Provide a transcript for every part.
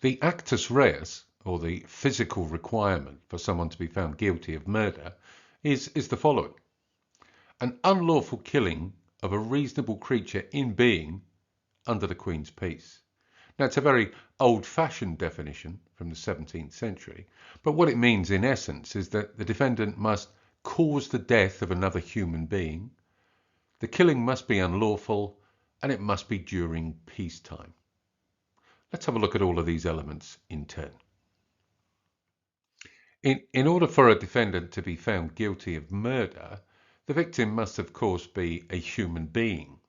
The Actus Reus, or the physical requirement for someone to be found guilty of murder, is the following: an unlawful killing of a reasonable creature in being under the Queen's peace. Now, it's a very old-fashioned definition from the 17th century, but what it means in essence is that the defendant must cause the death of another human being, the killing must be unlawful, and it must be during peacetime. Let's have a look at all of these elements in turn. In order for a defendant to be found guilty of murder, the victim must of course be a human being.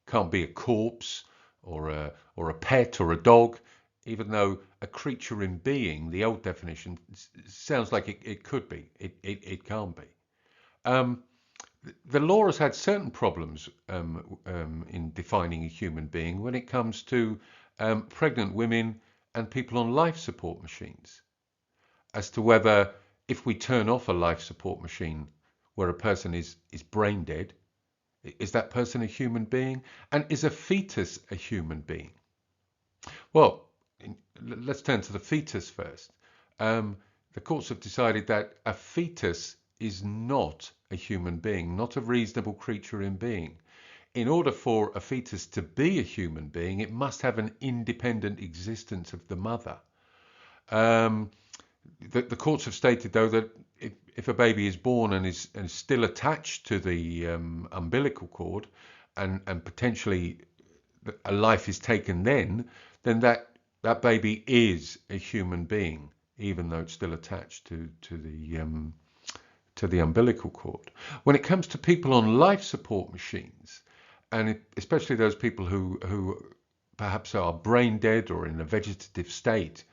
Can't be a corpse or a pet or a dog, even though a creature in being, the old definition, sounds like it could be. It can't be. The law has had certain problems in defining a human being when it comes to pregnant women and people on life support machines, as to whether, if we turn off a life support machine where a person is brain dead, is that person a human being? And is a fetus a human being? Well, let's turn to the fetus first. The courts have decided that a fetus is not a human being, not a reasonable creature in being. In order for a fetus to be a human being, it must have an independent existence of the mother. The courts have stated, though, that if a baby is born and is still attached to the umbilical cord, and potentially a life is taken then that baby is a human being, even though it's still attached to the umbilical cord. When it comes to people on life support machines, and especially those people who perhaps are brain dead or in a vegetative state,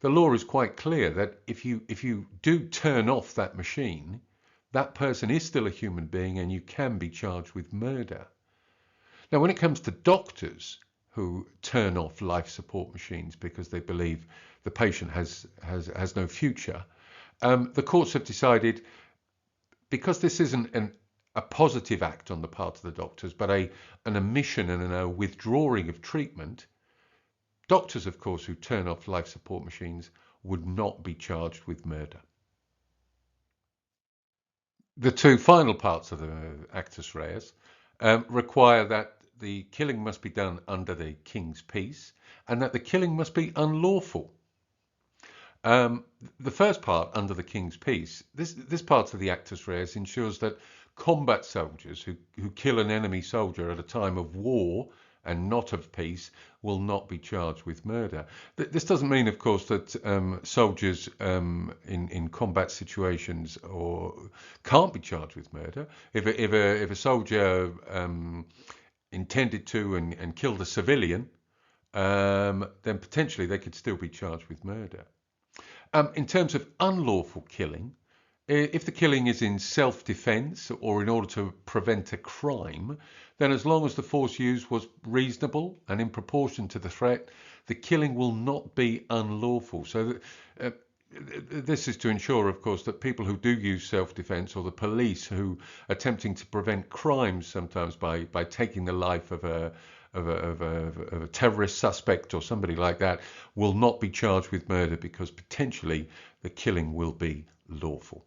the law is quite clear that if you do turn off that machine, that person is still a human being and you can be charged with murder. Now, when it comes to doctors who turn off life support machines because they believe the patient has no future, the courts have decided, because this isn't a positive act on the part of the doctors, but an omission and a withdrawing of treatment, doctors, of course, who turn off life support machines would not be charged with murder. The two final parts of the Actus Reus require that the killing must be done under the King's peace and that the killing must be unlawful. The first part, under the King's peace, this part of the Actus Reus ensures that combat soldiers who kill an enemy soldier at a time of war and not of peace will not be charged with murder. This doesn't mean, of course, that soldiers in combat situations can't be charged with murder. If a soldier intended to and killed a civilian, then potentially they could still be charged with murder. In terms of unlawful killing, if the killing is in self-defense or in order to prevent a crime, then as long as the force used was reasonable and in proportion to the threat, the killing will not be unlawful. So this is to ensure, of course, that people who do use self-defense, or the police who are attempting to prevent crimes sometimes by taking the life of a terrorist suspect or somebody like that, will not be charged with murder, because potentially the killing will be lawful.